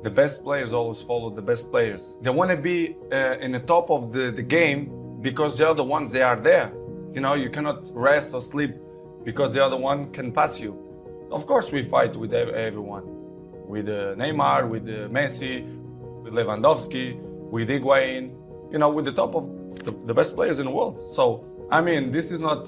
The best players always follow the best players. They want to be in the top of the game because the other ones, they are there. You know, you cannot rest or sleep because the other one can pass you. Of course, we fight with everyone. With Neymar, with Messi, with Lewandowski, with Higuain, you know, with the top of the best players in the world. So, I mean, this is not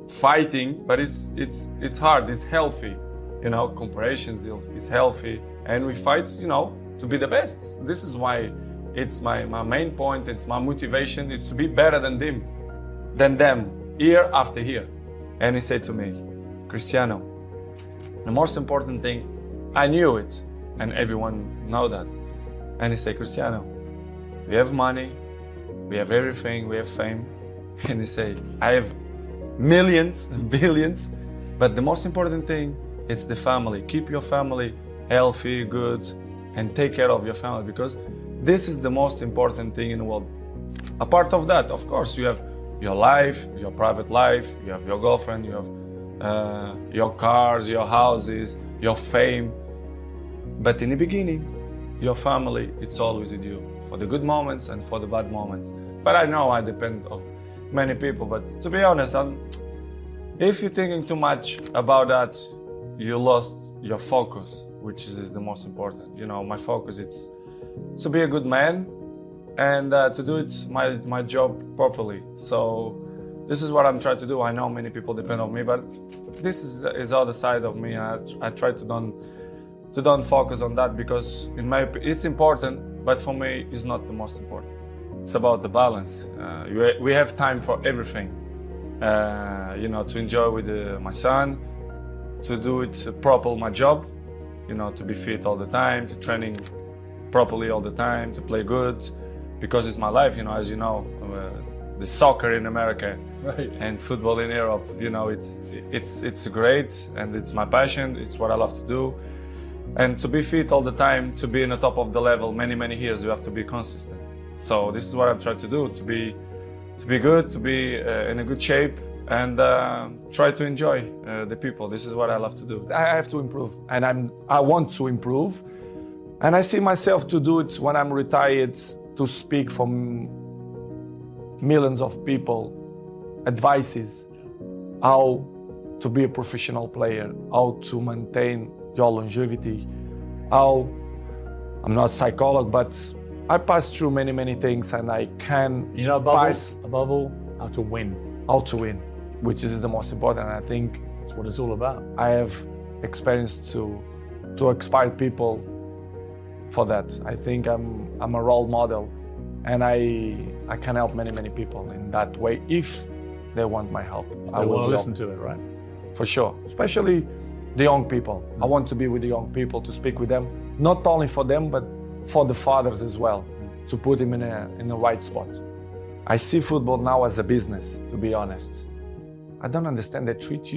fighting, but it's hard, it's healthy. You know, comparisons is healthy. And we fight, you know, to be the best. This is why it's my main point, it's my motivation, it's to be better than them, year after year. And he said to me, Cristiano, the most important thing, I knew it, and everyone know that. And he said, Cristiano, we have money, we have everything, we have fame. And he said, I have millions and billions, but the most important thing is the family. Keep your family healthy, good, and take care of your family, because this is the most important thing in the world. Apart of that, of course, you have your life, your private life, you have your girlfriend, you have your cars, your houses, your fame. But in the beginning, your family, it's always with you, for the good moments and for the bad moments. But I know I depend on many people, but to be honest, if you're thinking too much about that, you lost your focus, which is the most important. You know, my focus is to be a good man and to do it my job properly. So this is what I'm trying to do. I know many people depend on me, but this is other side of me. I try to don't focus on that, because it's important, but for me it's not the most important. It's about the balance. We have time for everything. You know, to enjoy with my son, to do it properly, my job, you know, to be fit all the time, to training properly all the time, to play good, because it's my life, you know, as you know, the soccer in America, right, and football in Europe, you know, it's great, and it's my passion, it's what I love to do. And to be fit all the time, to be in the top of the level many years, you have to be consistent. So this is what I'm trying to do, to be good, to be in a good shape, and try to enjoy the people. This is what I love to do. I have to improve, and I want to improve, and I see myself to do it when I'm retired, to speak for millions of people, advices, how to be a professional player, how to maintain your longevity, how, I'm not a psychologist, but I passed through many things, and I can, you know, above all, how to win. How to win, which is the most important. And I think that's what it's all about. I have experience to inspire people for that. I think I'm a role model, and I can help many people in that way if they want my help. If they want to listen to it, right? For sure, especially the young people. I want to be with the young people, to speak with them, not only for them, but for the fathers as well, to put them in the right spot. I see football now as a business, to be honest. I don't understand. They treat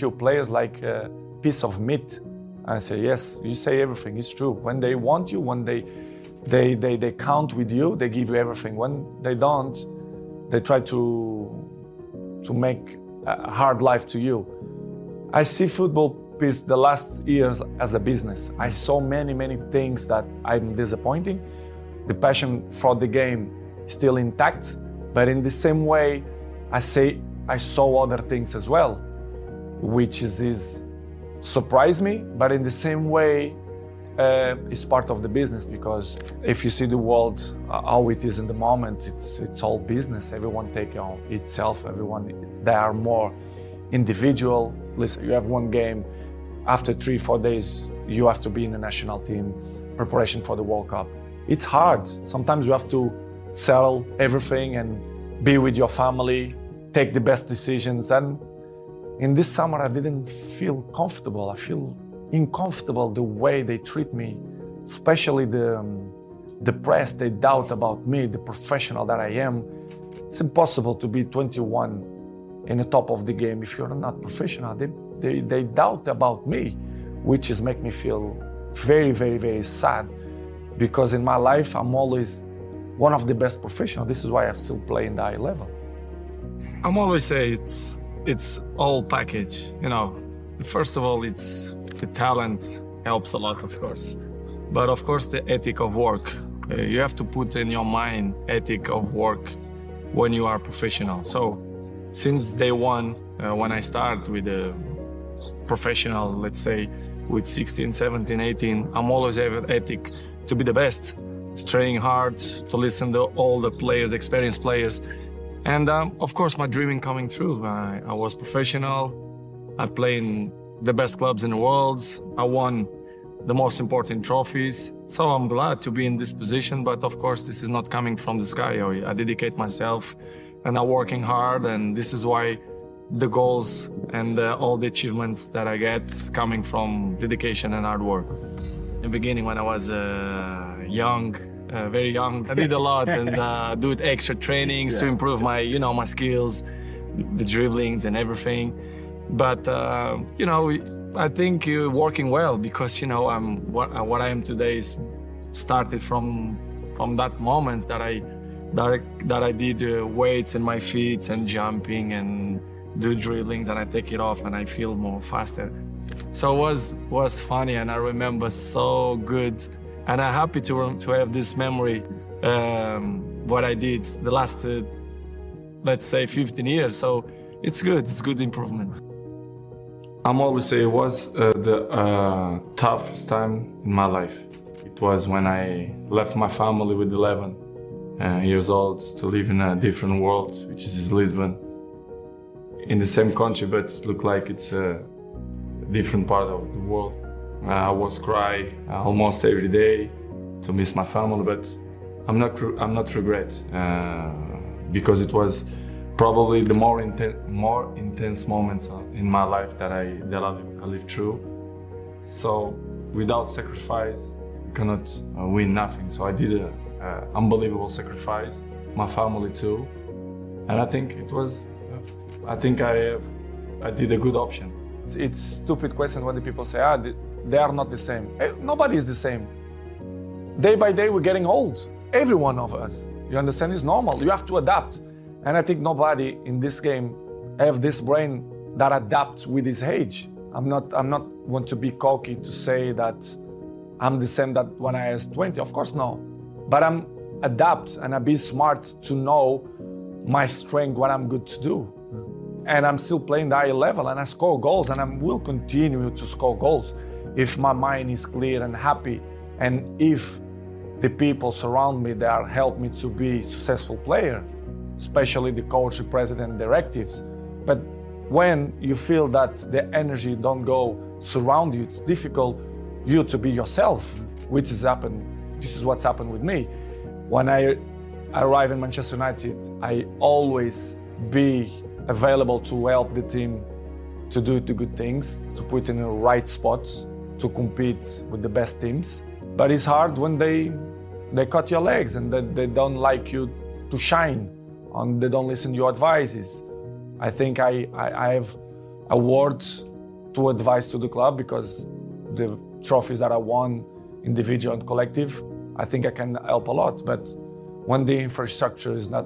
your players like a piece of meat. I say, yes, you say everything, it's true. When they want you, when they count with you, they give you everything. When they don't, they try to make a hard life to you. I see football the last years as a business. I saw many things that I'm disappointing. The passion for the game is still intact, but in the same way, I saw other things as well, which is surprised me, but in the same way, it's part of the business, because if you see the world how it is in the moment, it's all business. Everyone take on itself. They are more individual. Listen, you have one game. After 3-4 days, you have to be in the national team, preparation for the World Cup. It's hard. Sometimes you have to sell everything and be with your family, take the best decisions. And in this summer, I didn't feel comfortable. I feel uncomfortable the way they treat me, especially the press. They doubt about me, the professional that I am. It's impossible to be 21 in the top of the game if you're not professional. They doubt about me, which is make me feel very sad, because in my life I'm always one of the best professionals. This is why I'm still playing the high level. I'm always say it's all package. You know, first of all, it's the talent helps a lot, of course, But of course, the ethic of work. You have to put in your mind ethic of work when you are professional. So since day one, when I start with a professional, let's say with 16, 17, 18, I'm always have ethic to be the best, to train hard, to listen to all the players, experienced players. And of course, my dreaming coming true. I was professional. I played in the best clubs in the world. I won the most important trophies. So I'm glad to be in this position, but of course this is not coming from the sky. I dedicate myself and I'm working hard, and this is why the goals and all the achievements that I get coming from dedication and hard work. In the beginning, when I was young, very young, I did a lot and do extra trainings to improve my, my skills, the dribblings and everything. But I think you're working well because what I am today is started from that moment that I did weights in my feet and jumping and do dribblings, and I take it off and I feel more faster. So it was funny, and I remember so good, and I'm happy to have this memory. What I did the last let's say 15 years. So it's good improvement. I'm always say it was the toughest time in my life. It was when I left my family with 11 years old to live in a different world, which is Lisbon, in the same country, but it looked like it's a different part of the world. I was crying almost every day to miss my family, but I'm not regret because it was probably the more intense moments in my life that I lived through. So without sacrifice, you cannot win nothing. So I did an unbelievable sacrifice, my family too, and I think I did a good option. It's stupid question when the people say, they are not the same. Nobody is the same. Day by day, we're getting old. Every one of us. You understand? It's normal. You have to adapt. And I think nobody in this game have this brain that adapts with his age. I'm not want to be cocky to say that I'm the same that when I was 20. Of course, no. But I'm adapt and I be smart to know my strength, what I'm good to do. And I'm still playing the high level and I score goals and I will continue to score goals if my mind is clear and happy, and if the people surround me that help me to be a successful player, especially the coach, the president, directives. But when you feel that the energy don't go surround you, it's difficult you to be yourself, which has happened. This is what's happened with me. When I arrive in Manchester United, I always be available to help the team to do the good things, to put in the right spots, to compete with the best teams. But it's hard when they cut your legs and they don't like you to shine, and they don't listen to your advices. I think I have a word to advise to the club because the trophies that I won, individual and collective, I think I can help a lot. But when the infrastructure is not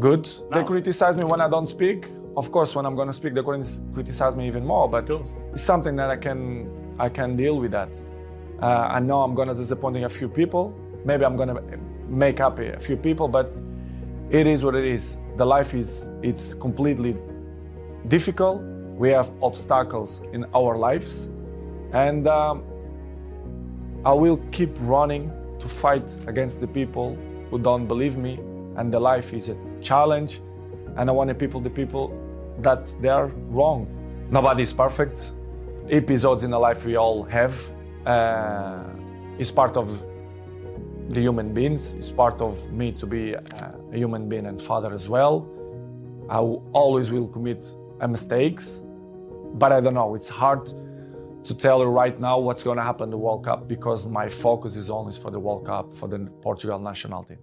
good, they criticize me when I don't speak. Of course, when I'm going to speak, they criticize me even more. But it's something that I can deal with that. I know I'm going to disappoint a few people. Maybe I'm going to make happy a few people, but it is what it is. The life it's completely difficult. We have obstacles in our lives, and I will keep running to fight against the people who don't believe me. And the life is a challenge, and I want the people that they are wrong. Nobody is perfect. Episodes in the life we all have is part of the human beings. It's part of me to be a human being and father as well. I always will commit mistakes, but I don't know. It's hard to tell you right now what's going to happen in the World Cup because my focus is always for the World Cup, for the Portugal national team.